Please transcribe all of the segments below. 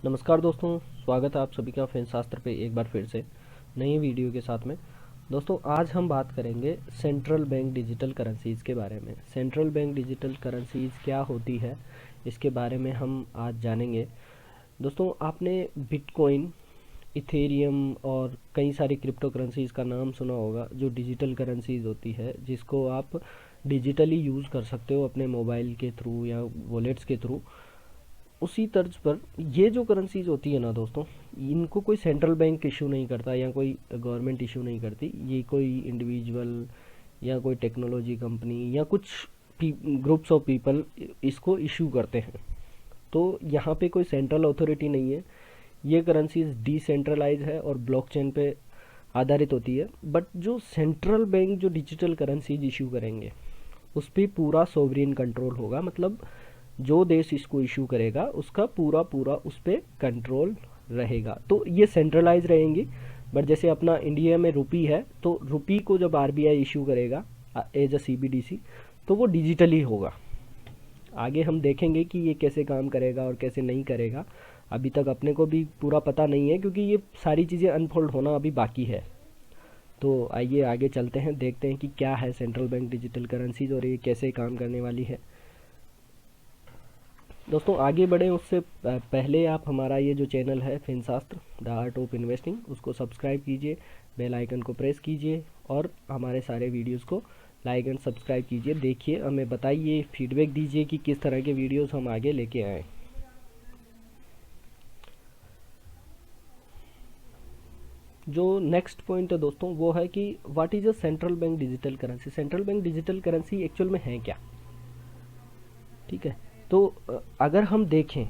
नमस्कार दोस्तों, स्वागत है आप सभी का फैन शास्त्र पे एक बार फिर से नई वीडियो के साथ में। दोस्तों आज हम बात करेंगे सेंट्रल बैंक डिजिटल करेंसीज़ के बारे में। सेंट्रल बैंक डिजिटल करेंसीज़ क्या होती है इसके बारे में हम आज जानेंगे। दोस्तों आपने बिटकॉइन, इथेरियम और कई सारी क्रिप्टो करेंसीज़ का नाम सुना होगा जो डिजिटल करेंसीज़ होती है, जिसको आप डिजिटली यूज़ कर सकते हो अपने मोबाइल के थ्रू या वॉलेट्स के थ्रू। उसी तर्ज पर ये जो करेंसीज होती है ना दोस्तों, इनको कोई सेंट्रल बैंक इशू नहीं करता या कोई गवर्नमेंट इशू नहीं करती। ये कोई इंडिविजुअल या कोई टेक्नोलॉजी कंपनी या कुछ ग्रुप्स ऑफ पीपल इसको इशू करते हैं। तो यहाँ पे कोई सेंट्रल अथॉरिटी नहीं है। ये करेंसीज डिसेंट्रलाइज है और ब्लॉकचेन पे आधारित होती है। बट जो सेंट्रल बैंक जो डिजिटल करेंसीज इशू करेंगे उस पर पूरा सोवरेन कंट्रोल होगा। मतलब जो देश इसको इशू करेगा उसका पूरा पूरा उस पर कंट्रोल रहेगा। तो ये सेंट्रलाइज रहेंगी। बट जैसे अपना इंडिया में रुपी है, तो रुपी को जब आरबीआई इशू करेगा एज अ सीबीडीसी, तो वो डिजिटली होगा। आगे हम देखेंगे कि ये कैसे काम करेगा और कैसे नहीं करेगा। अभी तक अपने को भी पूरा पता नहीं है क्योंकि ये सारी चीज़ें अनफोल्ड होना अभी बाकी है। तो आइए आगे चलते हैं, देखते हैं कि क्या है सेंट्रल बैंक डिजिटल करेंसीज और ये कैसे काम करने वाली है। दोस्तों आगे बढ़े उससे पहले आप हमारा ये जो चैनल है फिनशास्त्र द आर्ट ऑफ इन्वेस्टिंग, उसको सब्सक्राइब कीजिए, बेल आइकन को प्रेस कीजिए और हमारे सारे वीडियोस को लाइक एंड सब्सक्राइब कीजिए। देखिए, हमें बताइए, फीडबैक दीजिए कि किस तरह के वीडियोस हम आगे लेके आएँ। जो नेक्स्ट पॉइंट है दोस्तों वो है कि what is a central bank digital currency. Central bank digital currency actual में है क्या, ठीक है। तो अगर हम देखें,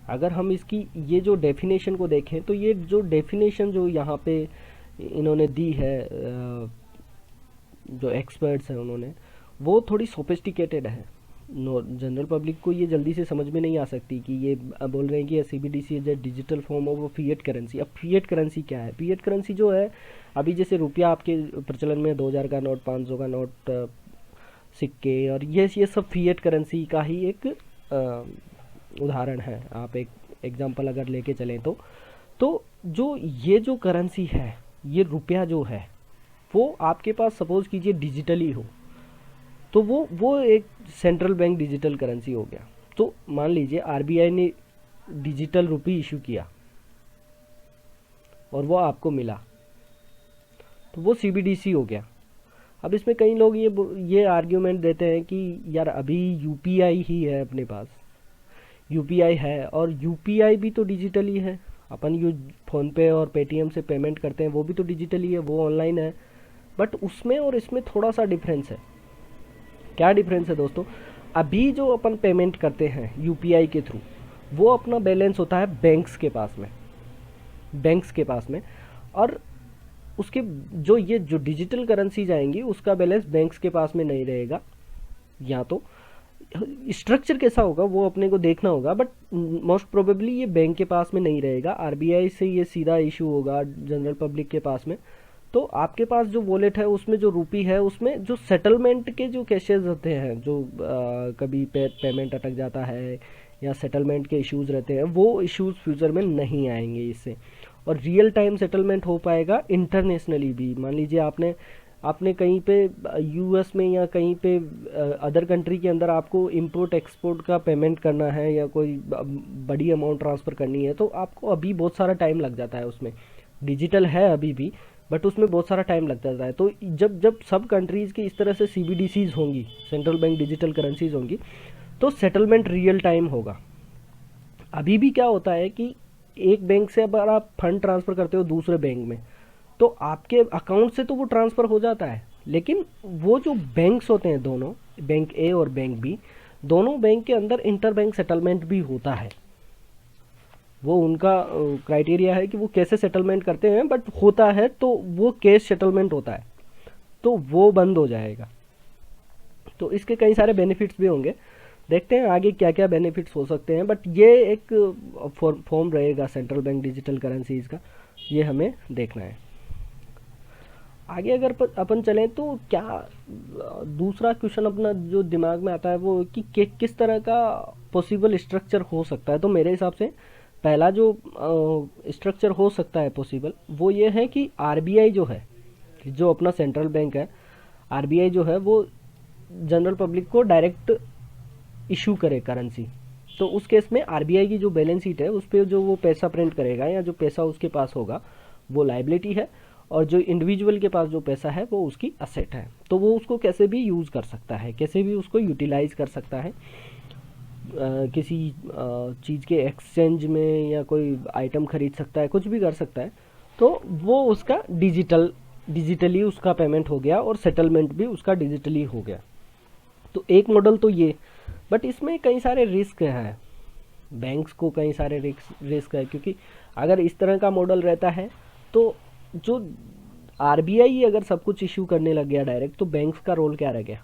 अगर हम इसकी ये जो डेफिनेशन को देखें, तो ये जो डेफिनेशन जो यहाँ पे इन्होंने दी है, जो एक्सपर्ट्स हैं उन्होंने, वो थोड़ी सोफिस्टिकेटेड है। जनरल पब्लिक को ये जल्दी से समझ में नहीं आ सकती कि ये बोल रहे हैं कि CBDC is a digital form of fiat currency. अब फिएट करेंसी क्या है? फिएट करेंसी जो है, अभी जैसे रुपया आपके प्रचलन में 2000 का नोट, 500 का नोट, सिक्के और ये सब फिएट करेंसी का ही एक उदाहरण है। आप एक एग्जांपल अगर लेके चलें तो जो ये जो करेंसी है, ये रुपया जो है, वो आपके पास सपोज कीजिए डिजिटली हो, तो वो एक सेंट्रल बैंक डिजिटल करेंसी हो गया। तो मान लीजिए आरबीआई ने डिजिटल रुपी इशू किया और वो आपको मिला, तो वो सीबीडीसी हो गया। अब इसमें कई लोग ये आर्ग्यूमेंट देते हैं कि यार अभी यूपीआई ही है अपने पास, यूपीआई है और यूपीआई भी तो डिजिटली है। अपन यू फ़ोन पे और पेटीएम से पेमेंट करते हैं, वो भी तो डिजिटली है, वो ऑनलाइन है। बट उसमें और इसमें थोड़ा सा डिफरेंस है। क्या डिफरेंस है दोस्तों? अभी जो अपन पेमेंट करते हैं यूपीआई के थ्रू, वो अपना बैलेंस होता है बैंक्स के पास में, बैंक्स के पास में। और उसके जो ये जो डिजिटल करेंसी जाएंगी उसका बैलेंस बैंक्स के पास में नहीं रहेगा। या तो स्ट्रक्चर कैसा होगा वो अपने को देखना होगा, बट मोस्ट प्रोबेबली ये बैंक के पास में नहीं रहेगा। आरबीआई से ये सीधा इशू होगा जनरल पब्लिक के पास में। तो आपके पास जो वॉलेट है उसमें जो रुपी है, उसमें जो सेटलमेंट के जो कैशेज होते हैं, जो कभी पेमेंट अटक जाता है या सेटलमेंट के इश्यूज रहते हैं, वो इश्यूज फ्यूचर में नहीं आएंगे इससे। और रियल टाइम सेटलमेंट हो पाएगा इंटरनेशनली भी। मान लीजिए आपने कहीं पे यूएस में या कहीं पे अदर कंट्री के अंदर आपको इंपोर्ट एक्सपोर्ट का पेमेंट करना है या कोई बड़ी अमाउंट ट्रांसफ़र करनी है, तो आपको अभी बहुत सारा टाइम लग जाता है। उसमें डिजिटल है अभी भी, बट उसमें बहुत सारा टाइम लग जाता है। तो जब जब सब कंट्रीज़ की इस तरह से सीबीडीसीज होंगी, सेंट्रल बैंक डिजिटल करेंसीज होंगी, तो सेटलमेंट रियल टाइम होगा। अभी भी क्या होता है कि एक बैंक से अगर आप फंड ट्रांसफ़र करते हो दूसरे बैंक में, तो आपके अकाउंट से तो वो ट्रांसफ़र हो जाता है, लेकिन वो जो बैंक्स होते हैं दोनों, बैंक ए और बैंक बी, दोनों बैंक के अंदर इंटर बैंक सेटलमेंट भी होता है। वो उनका क्राइटेरिया है कि वो कैसे सेटलमेंट करते हैं, बट होता है तो वो कैश सेटलमेंट होता है, तो वो बंद हो जाएगा। तो इसके कई सारे बेनिफिट्स भी होंगे, देखते हैं आगे क्या क्या बेनिफिट्स हो सकते हैं। बट ये एक फॉर्म रहेगा सेंट्रल बैंक डिजिटल करेंसीज का, ये हमें देखना है। आगे अगर अपन चलें तो क्या दूसरा क्वेश्चन अपना जो दिमाग में आता है वो कि किस तरह का पॉसिबल स्ट्रक्चर हो सकता है। तो मेरे हिसाब से पहला जो स्ट्रक्चर हो सकता है पॉसिबल, वो ये है कि आरबीआई जो है, जो अपना सेंट्रल बैंक है, आरबीआई जो है वो जनरल पब्लिक को डायरेक्ट इशू करे करेंसी। तो उस केस में आरबीआई की जो बैलेंस शीट है उस पर जो वो पैसा प्रिंट करेगा या जो पैसा उसके पास होगा वो लाइबिलिटी है, और जो इंडिविजुअल के पास जो पैसा है वो उसकी असेट है। तो वो उसको कैसे भी यूज़ कर सकता है, कैसे भी उसको यूटिलाइज कर सकता है, किसी चीज़ के एक्सचेंज में या कोई आइटम खरीद सकता है, कुछ भी कर सकता है। तो वो उसका डिजिटली उसका पेमेंट हो गया और सेटलमेंट भी उसका डिजिटली हो गया। तो एक मॉडल तो ये, बट इसमें कई सारे रिस्क हैं, बैंक्स को कई सारे रिस्क है, क्योंकि अगर इस तरह का मॉडल रहता है तो जो आरबीआई अगर सब कुछ इशू करने लग गया डायरेक्ट, तो बैंक्स का रोल क्या रह गया,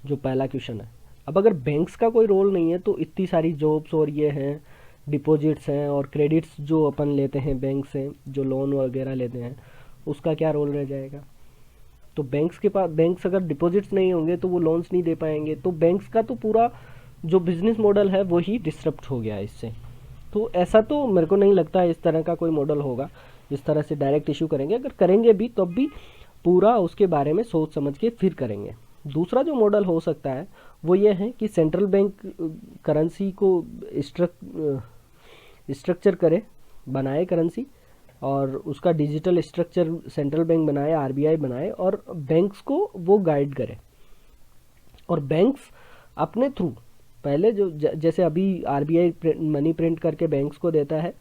जो पहला क्वेश्चन है। अब अगर बैंक्स का कोई रोल नहीं है तो इतनी सारी जॉब्स और ये हैं, डिपॉजिट्स हैं और क्रेडिट्स जो अपन लेते हैं बैंक से, जो लोन वगैरह लेते हैं, उसका क्या रोल रह जाएगा। तो बैंक्स के पास, बैंक्स अगर डिपॉजिट्स नहीं होंगे तो वो लोन्स नहीं दे पाएंगे, तो बैंक्स का तो पूरा जो बिजनेस मॉडल है वो ही डिस्टर्ब हो गया इससे। तो ऐसा तो मेरे को नहीं लगता इस तरह का कोई मॉडल होगा, इस तरह से डायरेक्ट इशू करेंगे। अगर करेंगे भी तब भी पूरा उसके बारे में सोच समझ के फिर करेंगे। दूसरा जो मॉडल हो सकता है वो ये है कि सेंट्रल बैंक करेंसी को स्ट्रक्चर करे, बनाए करेंसी, और उसका डिजिटल स्ट्रक्चर सेंट्रल बैंक बनाए, आरबीआई बनाए, और बैंक्स को वो गाइड करे। और बैंक्स अपने थ्रू पहले जो जैसे अभी आरबीआई मनी प्रिंट करके बैंक्स को देता है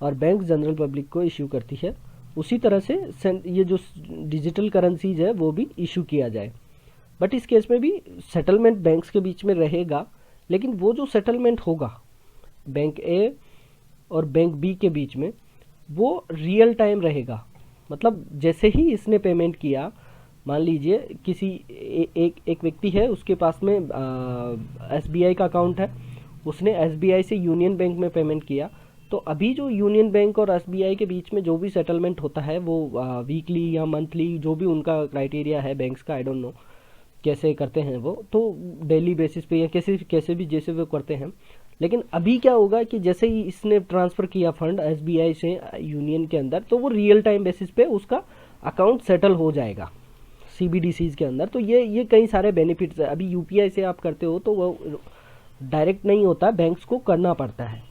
और बैंक जनरल पब्लिक को इशू करती है, उसी तरह से ये जो डिजिटल करेंसीज है वो भी इशू किया जाए। बट इस केस में भी सेटलमेंट बैंक्स के बीच में रहेगा, लेकिन वो जो सेटलमेंट होगा बैंक ए और बैंक बी के बीच में, वो रियल टाइम रहेगा। मतलब जैसे ही इसने पेमेंट किया, मान लीजिए किसी एक व्यक्ति है, उसके पास में एसबीआई का अकाउंट है, उसने एसबीआई से यूनियन बैंक में पेमेंट किया, तो अभी जो यूनियन बैंक और एसबीआई के बीच में जो भी सेटलमेंट होता है वो वीकली या मंथली, जो भी उनका क्राइटेरिया है बैंक्स का, आई डोंट नो कैसे करते हैं वो, तो डेली बेसिस पे या कैसे भी जैसे वो करते हैं। लेकिन अभी क्या होगा कि जैसे ही इसने ट्रांसफ़र किया फंड एसबीआई से यूनियन के अंदर, तो वो रियल टाइम बेसिस पे उसका अकाउंट सेटल हो जाएगा सीबीडीसीज के अंदर। तो ये कई सारे बेनिफिट्स है। अभी यूपीआई से आप करते हो तो वो डायरेक्ट नहीं होता, बैंक्स को करना पड़ता है।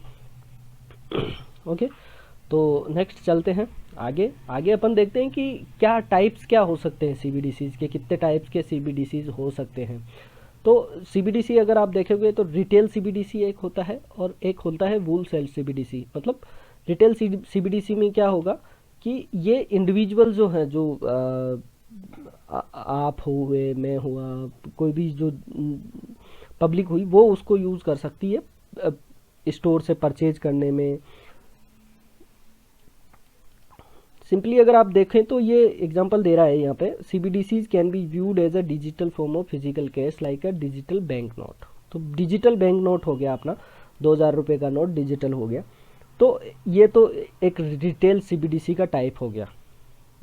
ओके, तो नेक्स्ट चलते हैं आगे। आगे अपन देखते हैं कि क्या टाइप्स क्या हो सकते हैं सीबीडीसीज के, कितने टाइप्स के सीबीडीसीज हो सकते हैं। तो सीबीडीसी अगर आप देखेंगे तो रिटेल सीबीडीसी एक होता है और एक होता है वूल सेल सीबीडीसी। मतलब रिटेल सीबीडीसी में क्या होगा कि ये इंडिविजुअल जो हैं, जो आप हुए, मैं हुआ, कोई भी जो पब्लिक हुई, वो उसको यूज़ कर सकती है स्टोर से परचेज करने में। सिंपली अगर आप देखें तो ये एग्जांपल दे रहा है यहाँ पे, CBDCs can be viewed as a digital form of physical cash like a digital bank note. तो डिजिटल बैंक नोट हो गया अपना, 2000 रुपये का नोट डिजिटल हो गया। तो ये तो एक रिटेल सीबीडीसी का टाइप हो गया।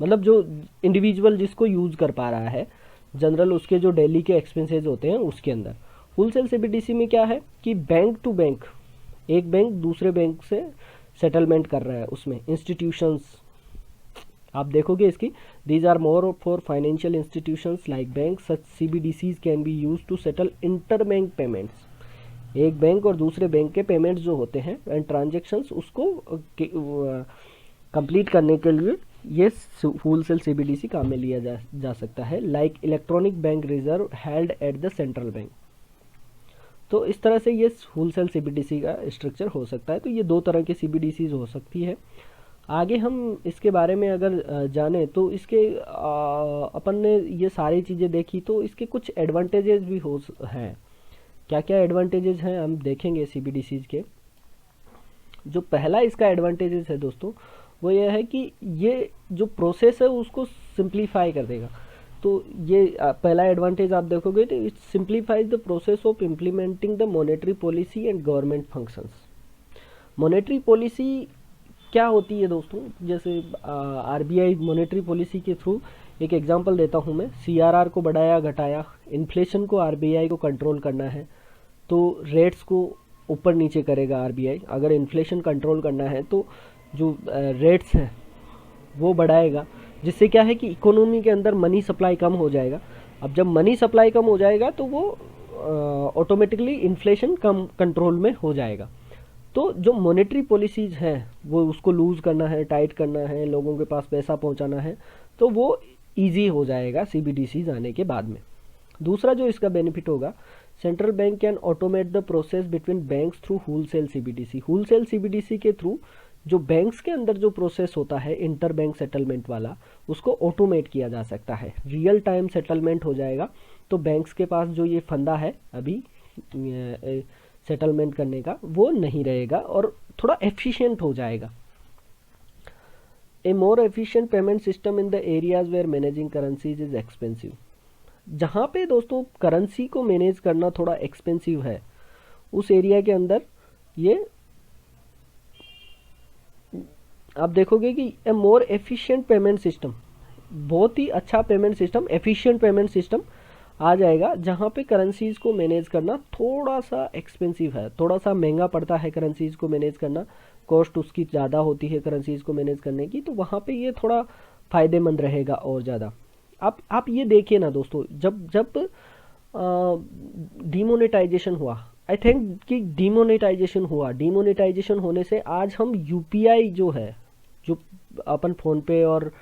मतलब जो इंडिविजुअल जिसको यूज़ कर पा रहा है, जनरल उसके जो डेली के एक्सपेंसेस होते हैं उसके अंदर। होलसेल सीबीडीसी में क्या है कि बैंक टू बैंक, एक बैंक दूसरे बैंक से सेटलमेंट कर रहा है, उसमें इंस्टीट्यूशंस आप देखोगे इसकी, these are more for financial institutions like bank, such CBDCs can be use to settle inter bank payments. एक बैंक और दूसरे बैंक के पेमेंट्स जो होते हैं एंड ट्रांजेक्शन्स, उसको कंप्लीट करने के लिए ये होलसेल सीबीडीसी काम में लिया जा सकता है, like electronic bank reserve held at the central bank. तो इस तरह से ये होलसेल सीबीडीसी का स्ट्रक्चर हो सकता है। तो ये दो तरह के सीबीडीसीज हो सकती है। आगे हम इसके बारे में अगर जाने तो इसके अपन ने ये सारी चीज़ें देखी, तो इसके कुछ एडवांटेजेस भी हैं। क्या क्या एडवांटेजेस हैं हम देखेंगे सीबीडीसीज के। जो पहला इसका एडवांटेजेस है दोस्तों, वो ये है कि ये जो प्रोसेस है उसको सिंप्लीफाई कर देगा। तो ये पहला एडवांटेज आप देखोगे तो it simplifies the process of implementing the monetary policy and government functions. Monetary policy क्या होती है दोस्तों, जैसे आरबीआई मॉनेटरी पॉलिसी के थ्रू, एक एग्जांपल देता हूँ मैं, सीआरआर को बढ़ाया घटाया, इन्फ्लेशन को आरबीआई को कंट्रोल करना है, तो रेट्स को ऊपर नीचे करेगा आरबीआई। अगर इन्फ्लेशन कंट्रोल करना है तो जो रेट्स हैं वो बढ़ाएगा, जिससे क्या है कि इकोनॉमी के अंदर मनी सप्लाई कम हो जाएगा। अब जब मनी सप्लाई कम हो जाएगा तो वो ऑटोमेटिकली इन्फ्लेशन कम कंट्रोल में हो जाएगा। तो जो मॉनेटरी पॉलिसीज हैं वो उसको लूज़ करना है, टाइट करना है, लोगों के पास पैसा पहुंचाना है, तो वो इजी हो जाएगा सीबीडीसीज आने के बाद में। दूसरा जो इसका बेनिफिट होगा, central bank can automate the process between banks through wholesale CBDC. Wholesale CBDC के थ्रू जो बैंक्स के अंदर जो प्रोसेस होता है इंटर बैंक सेटलमेंट वाला, उसको ऑटोमेट किया जा सकता है, रियल टाइम सेटलमेंट हो जाएगा। तो बैंक्स के पास जो ये फंदा है अभी सेटलमेंट करने का, वो नहीं रहेगा और थोड़ा एफिशिएंट हो जाएगा। A more efficient payment system in the areas where managing currencies is expensive. जहाँ पे दोस्तों करेंसी को मैनेज करना थोड़ा एक्सपेंसिव है, उस एरिया के अंदर ये आप देखोगे कि a more efficient payment system, बहुत ही अच्छा payment system, efficient payment system आ जाएगा, जहाँ पे करेंसीज को मैनेज करना थोड़ा सा एक्सपेंसिव है, थोड़ा सा महंगा पड़ता है करेंसीज को मैनेज करना, कॉस्ट उसकी ज़्यादा होती है करेंसीज को मैनेज करने की। तो वहाँ पे ये थोड़ा फ़ायदेमंद रहेगा और ज़्यादा। आप ये देखिए ना दोस्तों, जब जब डिमोनेटाइजेशन हुआ, आई थिंक कि डिमोनेटाइजेशन होने से आज हम यूपीआई जो है, जो अपन फ़ोन पे और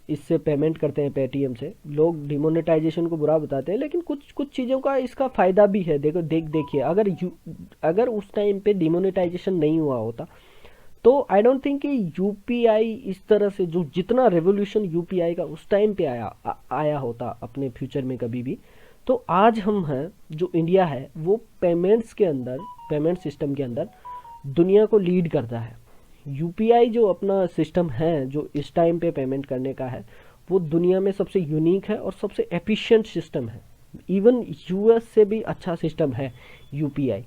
इससे पेमेंट करते हैं पेटीएम से, लोग डिमोनेटाइजेशन को बुरा बताते हैं, लेकिन कुछ कुछ चीज़ों का इसका फ़ायदा भी है। देखिए, अगर उस टाइम पे डिमोनेटाइजेशन नहीं हुआ होता तो आई डोंट थिंक कि यूपीआई इस तरह से, जो जितना रेवोल्यूशन यूपीआई का उस टाइम पे आया होता अपने फ्यूचर में कभी भी। तो आज हम हैं, जो इंडिया है वो पेमेंट्स के अंदर, पेमेंट सिस्टम के अंदर दुनिया को लीड करता है। यूपीआई जो अपना सिस्टम है, जो इस टाइम पे पेमेंट करने का है, वो दुनिया में सबसे यूनिक है और सबसे एफिशिएंट सिस्टम है। इवन यूएस से भी अच्छा सिस्टम है यूपीआई।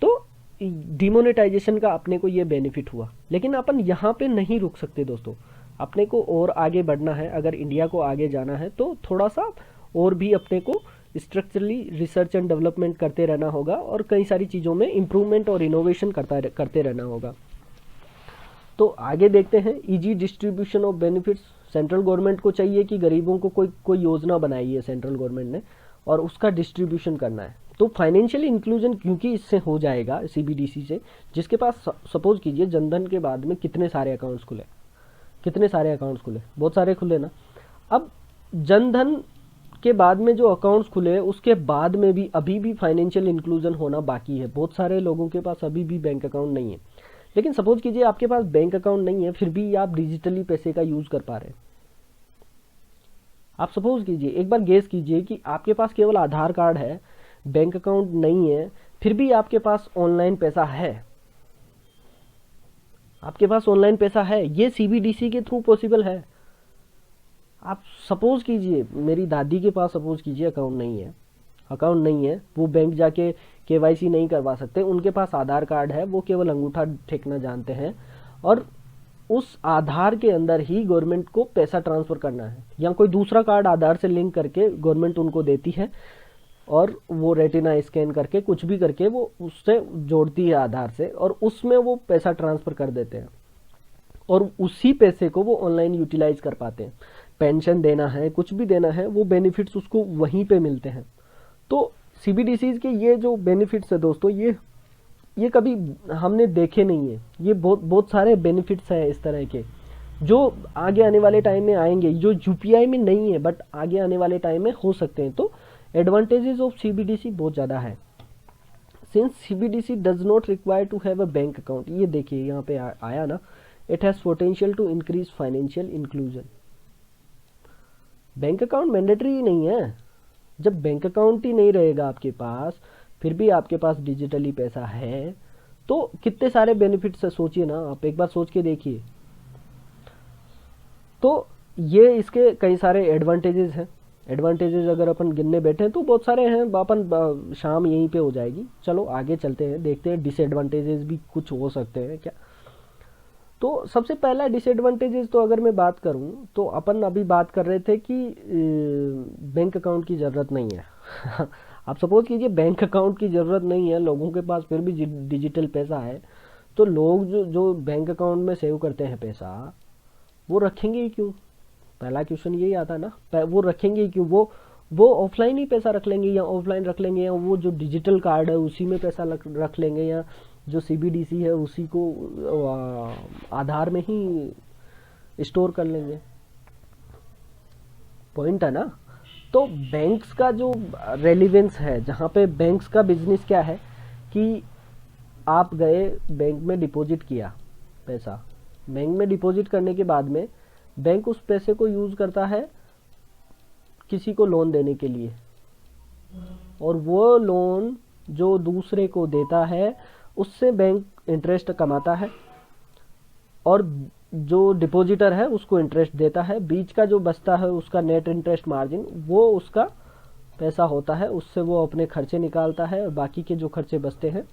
तो डिमोनेटाइजेशन का अपने को ये बेनिफिट हुआ, लेकिन अपन यहाँ पे नहीं रुक सकते दोस्तों, अपने को और आगे बढ़ना है। अगर इंडिया को आगे जाना है तो थोड़ा सा और भी अपने को स्ट्रक्चरली रिसर्च एंड डेवलपमेंट करते रहना होगा और कई सारी चीज़ों में इम्प्रूवमेंट और इनोवेशन करते रहना होगा। तो आगे देखते हैं, easy distribution of benefits. Central government को चाहिए कि गरीबों को कोई योजना बनाई है सेंट्रल गवर्नमेंट ने, और उसका डिस्ट्रीब्यूशन करना है। तो फाइनेंशियल इंक्लूजन क्योंकि इससे हो जाएगा सीबीडीसी से, जिसके पास सपोज कीजिए जनधन के बाद में कितने सारे अकाउंट्स खुले, बहुत सारे खुले ना। अब जनधन के बाद में जो अकाउंट्स खुले, उसके बाद में भी अभी भी फाइनेंशियल इंक्लूजन होना बाकी है। बहुत सारे लोगों के पास अभी भी बैंक अकाउंट नहीं है। लेकिन सपोज कीजिए आपके पास बैंक अकाउंट नहीं है, फिर भी आप डिजिटली पैसे का यूज कर पा रहे हैं। आप सपोज कीजिए, एक बार गेस कीजिए कि आपके पास केवल आधार कार्ड है, बैंक अकाउंट नहीं है, फिर भी आपके पास ऑनलाइन पैसा है। ये सीबीडीसी के थ्रू पॉसिबल है। आप सपोज कीजिए, मेरी दादी के पास सपोज कीजिए अकाउंट नहीं है, वो बैंक जाके केवाईसी नहीं करवा सकते, उनके पास आधार कार्ड है, वो केवल अंगूठा टेकना जानते हैं, और उस आधार के अंदर ही गवर्नमेंट को पैसा ट्रांसफ़र करना है, या कोई दूसरा कार्ड आधार से लिंक करके गवर्नमेंट उनको देती है, और वो रेटिना स्कैन करके कुछ भी करके वो उससे जोड़ती है आधार से, और उसमें वो पैसा ट्रांसफ़र कर देते हैं, और उसी पैसे को वो ऑनलाइन यूटिलाइज कर पाते हैं। पेंशन देना है, कुछ भी देना है, वो बेनिफिट्स उसको वहीं पे मिलते हैं। तो सीबीडीसीज के ये जो बेनिफिट्स है दोस्तों, ये कभी हमने देखे नहीं है। ये बहुत सारे बेनिफिट्स हैं इस तरह के, जो आगे आने वाले टाइम में आएंगे, जो यूपीआई में नहीं है बट आगे आने वाले टाइम में हो सकते हैं। तो एडवांटेजेस ऑफ सीबीडीसी बहुत ज़्यादा है। Since CBDC does not require to have a bank account, ये देखिए यहाँ पे आया ना, it has potential to increase financial inclusion. Bank account mandatory ही नहीं है। जब बैंक अकाउंट ही नहीं रहेगा आपके पास, फिर भी आपके पास डिजिटली पैसा है, तो कितने सारे बेनिफिट्स है, सोचिए ना, आप एक बार सोच के देखिए। तो ये इसके कई सारे एडवांटेजेस हैं। एडवांटेजेस अगर अपन गिनने बैठे तो बहुत सारे हैं, अपन शाम यहीं पे हो जाएगी। चलो आगे चलते हैं, देखते हैं डिसएडवांटेजेस भी कुछ हो सकते हैं क्या। तो सबसे पहला डिसएडवांटेजेस तो अगर मैं बात करूं, तो अपन अभी बात कर रहे थे कि बैंक अकाउंट की ज़रूरत नहीं है। आप सपोज कीजिए बैंक अकाउंट की ज़रूरत नहीं है, लोगों के पास फिर भी डिजिटल पैसा है, तो लोग जो जो बैंक अकाउंट में सेव करते हैं पैसा, वो रखेंगे ही क्यों? पहला क्वेश्चन यही आता है ना, वो रखेंगे ही क्यों? वो ऑफलाइन ही पैसा रख लेंगे, या ऑफलाइन रख लेंगे, या वो जो डिजिटल कार्ड है उसी में पैसा रख लेंगे, या जो सीबीडीसी है उसी को आधार में ही स्टोर कर लेंगे। पॉइंट है ना। तो बैंक्स का जो रेलिवेंस है, जहाँ पे बैंक्स का बिजनेस क्या है कि आप गए बैंक में डिपॉजिट किया पैसा, बैंक में डिपॉजिट करने के बाद में बैंक उस पैसे को यूज़ करता है किसी को लोन देने के लिए, और वो लोन जो दूसरे को देता है उससे बैंक इंटरेस्ट कमाता है, और जो डिपॉजिटर है उसको इंटरेस्ट देता है। बीच का जो बचता है उसका नेट इंटरेस्ट मार्जिन, वो उसका पैसा होता है, उससे वो अपने खर्चे निकालता है, और बाकी के जो खर्चे बचते हैं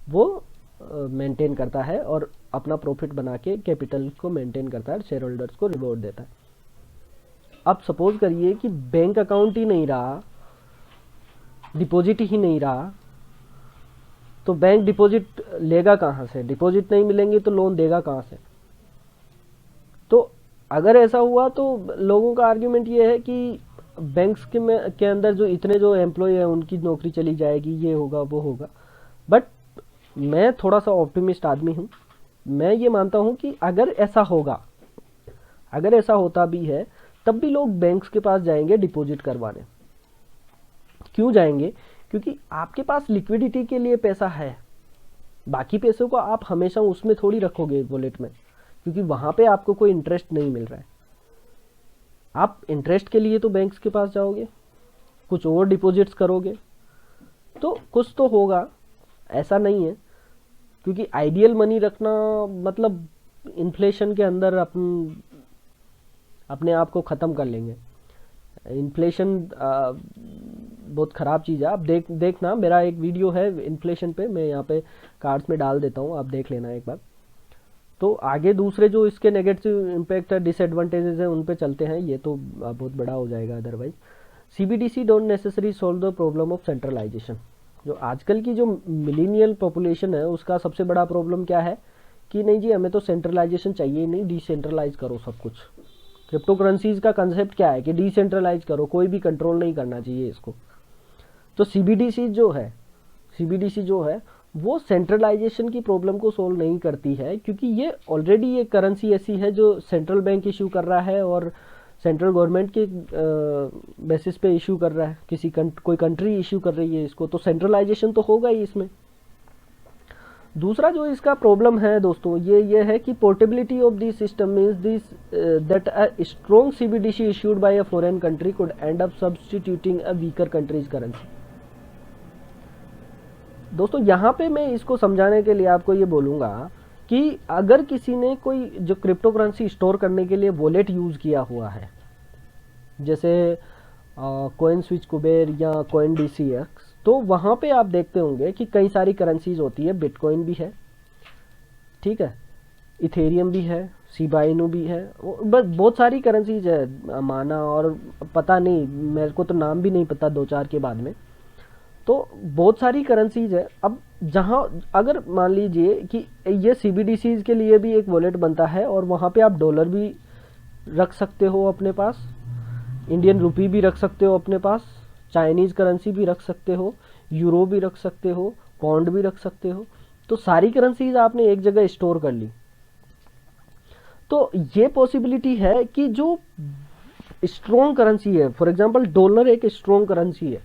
वो मेंटेन करता है और अपना प्रॉफिट बना के कैपिटल को मेंटेन करता है, शेयर होल्डर्स को रिवॉर्ड देता है। अब सपोज करिए कि बैंक अकाउंट ही नहीं रहा, डिपॉजिट ही नहीं रहा, तो बैंक डिपॉजिट लेगा कहाँ से? डिपॉजिट नहीं मिलेंगे तो लोन देगा कहाँ से? तो अगर ऐसा हुआ तो लोगों का आर्ग्यूमेंट ये है कि बैंक्स के अंदर जो इतने जो एम्प्लॉय है उनकी नौकरी चली जाएगी, ये होगा वो होगा। बट मैं थोड़ा सा ऑप्टिमिस्ट आदमी हूँ, मैं ये मानता हूँ कि अगर ऐसा होगा, अगर ऐसा होता भी है, तब भी लोग बैंक्स के पास जाएंगे डिपॉजिट करवाने। क्यों जाएंगे? क्योंकि आपके पास लिक्विडिटी के लिए पैसा है, बाकी पैसों को आप हमेशा उसमें थोड़ी रखोगे वॉलेट में, क्योंकि वहां पे आपको कोई इंटरेस्ट नहीं मिल रहा है। आप इंटरेस्ट के लिए तो बैंक्स के पास जाओगे, कुछ और डिपॉजिट्स करोगे, तो कुछ तो होगा, ऐसा नहीं है। क्योंकि आइडियल मनी रखना मतलब इन्फ्लेशन के अंदर अपने आप को ख़त्म कर लेंगे। इन्फ्लेशन बहुत ख़राब चीज़ है। आप देखना, मेरा एक वीडियो है इन्फ्लेशन पे, मैं यहाँ पे कार्ड्स में डाल देता हूँ, आप देख लेना एक बार। तो आगे दूसरे जो इसके नेगेटिव इम्पैक्ट है, डिसएडवांटेजेस है, उन पे चलते हैं, ये तो बहुत बड़ा हो जाएगा otherwise. CBDC don't necessary solve the problem of centralisation. जो आजकल की जो मिलीनियल पॉपुलेशन है उसका सबसे बड़ा प्रॉब्लम क्या है कि नहीं जी, हमें तो सेंट्रलाइजेशन चाहिए ही नहीं, डिसेंट्रलाइज करो सब कुछ। क्रिप्टो करेंसीज का कंसेप्ट क्या है कि डिसेंट्रलाइज करो, कोई भी कंट्रोल नहीं करना चाहिए इसको। तो सीबीडीसी जो है वो सेंट्रलाइजेशन की प्रॉब्लम को सोल्व नहीं करती है, क्योंकि ये ऑलरेडी ये करेंसी ऐसी है जो सेंट्रल बैंक इशू कर रहा है और सेंट्रल गवर्नमेंट के बेसिस पे इशू कर रहा है, कोई कंट्री इशू कर रही है इसको, तो सेंट्रलाइजेशन तो होगा ही इसमें। दूसरा जो इसका प्रॉब्लम है दोस्तों, ये है कि portability of this system means this that a strong CBDC issued by a foreign country could and up substituting a weaker countries currency. दोस्तों यहाँ पे मैं इसको समझाने के लिए आपको ये बोलूँगा कि अगर किसी ने कोई जो क्रिप्टो करेंसी स्टोर करने के लिए वॉलेट यूज़ किया हुआ है, जैसे कॉइन स्विच कुबेर या कॉइन DCX, तो वहाँ पे आप देखते होंगे कि कई सारी करेंसीज होती है। बिटकॉइन भी है, ठीक है, इथेरियम भी है, शिबा इनू भी है, बस बहुत सारी करेंसीज है, माना और पता नहीं, मेरे को तो नाम भी नहीं पता, 2-4 के बाद में। तो बहुत सारी करेंसीज है। अब जहाँ अगर मान लीजिए कि ये सीबीडीसीज के लिए भी एक वॉलेट बनता है और वहाँ पे आप डॉलर भी रख सकते हो अपने पास, इंडियन रुपी भी रख सकते हो अपने पास, चाइनीज़ करेंसी भी रख सकते हो, यूरो भी रख सकते हो, पौंड भी रख सकते हो। तो सारी करेंसीज आपने एक जगह स्टोर कर ली। तो ये पॉसिबिलिटी है कि जो स्ट्रॉन्ग करेंसी है, फॉर एग्जांपल डॉलर एक स्ट्रॉन्ग करेंसी है,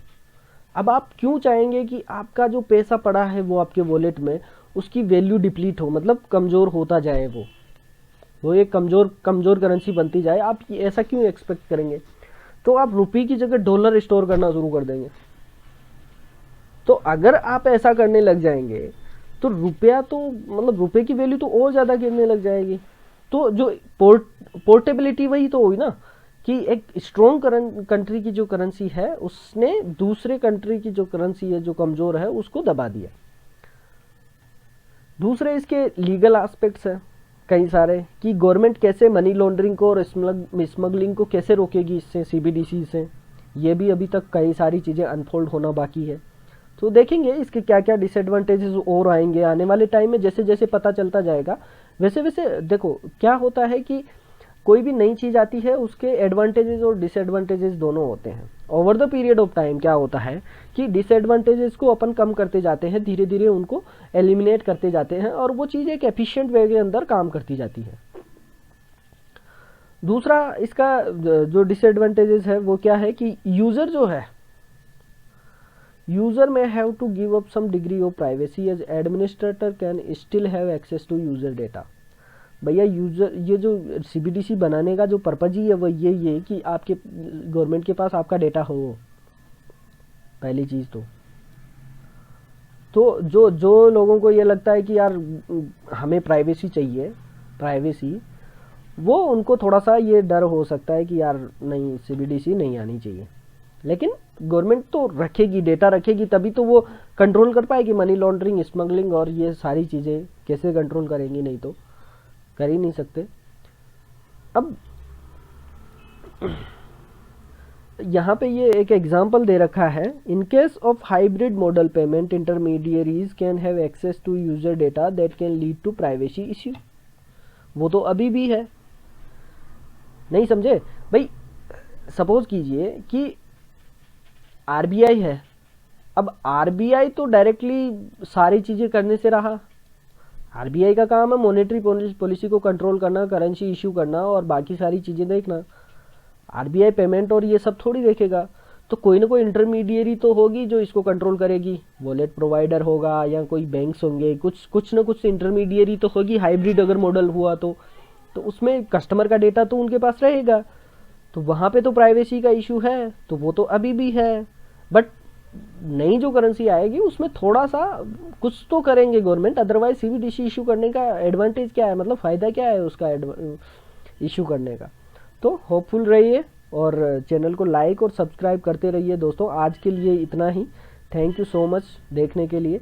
अब आप क्यों चाहेंगे कि आपका जो पैसा पड़ा है वो आपके वॉलेट में, उसकी वैल्यू डिप्लीट हो, मतलब कमज़ोर होता जाए, वो एक कमज़ोर करेंसी बनती जाए? आप ऐसा क्यों एक्सपेक्ट करेंगे? तो आप रुपये की जगह डॉलर स्टोर करना शुरू कर देंगे। तो अगर आप ऐसा करने लग जाएंगे तो रुपया तो मतलब रुपये की वैल्यू तो और ज़्यादा गिरने लग जाएगी। तो जो पोर्टेबिलिटी वही तो हुई ना, कि एक स्ट्रॉन्ग कंट्री की जो करेंसी है उसने दूसरे कंट्री की जो करेंसी है जो कमज़ोर है उसको दबा दिया। दूसरे इसके लीगल एस्पेक्ट्स हैं कई सारे, कि गवर्नमेंट कैसे मनी लॉन्ड्रिंग को और स्मगलिंग को कैसे रोकेगी इससे, सीबीडीसी से, ये भी अभी तक कई सारी चीज़ें अनफोल्ड होना बाकी है। तो देखेंगे इसके क्या क्या डिसएडवांटेजेस और आएंगे आने वाले टाइम में, जैसे जैसे पता चलता जाएगा वैसे वैसे। देखो क्या होता है कि कोई भी नई चीज़ आती है उसके एडवांटेजेस और डिसएडवांटेजेस दोनों होते हैं। Over the period of time क्या होता है कि डिसएडवांटेजेस को अपन कम करते जाते हैं, धीरे धीरे उनको एलिमिनेट करते जाते हैं और वो चीज़ एक एफिशिएंट वे के अंदर काम करती जाती है। दूसरा इसका जो डिसएडवांटेजेस है वो क्या है कि यूज़र जो है, यूज़र में have to give up some degree of privacy as administrator can still have access to user data. भैया यूज़र, ये जो सीबीडीसी बनाने का जो पर्पज ही है वो ये कि आपके गवर्नमेंट के पास आपका डेटा हो, पहली चीज़ तो जो जो लोगों को ये लगता है कि यार हमें प्राइवेसी चाहिए, प्राइवेसी, वो उनको थोड़ा सा ये डर हो सकता है कि यार नहीं सीबीडीसी नहीं आनी चाहिए। लेकिन गवर्नमेंट तो रखेगी, डेटा रखेगी, तभी तो वो कंट्रोल कर पाएगी मनी लॉन्ड्रिंग, स्मगलिंग और ये सारी चीज़ें कैसे कंट्रोल करेंगी, नहीं तो कर ही नहीं सकते। अब यहाँ पे ये एक एग्जांपल दे रखा है, in case of hybrid model payment intermediaries can have access to user data that can lead to privacy issue. वो तो अभी भी है, नहीं समझे भाई। सपोज कीजिए कि आरबीआई है, अब आरबीआई तो डायरेक्टली सारी चीज़ें करने से रहा। आरबीआई का काम है मॉनेटरी पॉलिसी को कंट्रोल करना, करेंसी इशू करना और बाकी सारी चीज़ें देखना। आरबीआई पेमेंट और ये सब थोड़ी देखेगा, तो कोई ना कोई इंटरमीडियरी तो होगी जो इसको कंट्रोल करेगी। वॉलेट प्रोवाइडर होगा या कोई बैंक्स होंगे, कुछ ना कुछ इंटरमीडियरी तो होगी। हाइब्रिड अगर मॉडल हुआ तो उसमें कस्टमर का डेटा तो उनके पास रहेगा, तो वहाँ पे तो प्राइवेसी का इशू है, तो वो तो अभी भी है। बट नई जो करेंसी आएगी उसमें थोड़ा सा कुछ तो करेंगे गवर्नमेंट, अदरवाइज सीबीडीसी इशू करने का एडवांटेज क्या है, मतलब फ़ायदा क्या है उसका इशू करने का। तो होपफुल रहिए और चैनल को लाइक और सब्सक्राइब करते रहिए दोस्तों। आज के लिए इतना ही, थैंक यू सो मच देखने के लिए।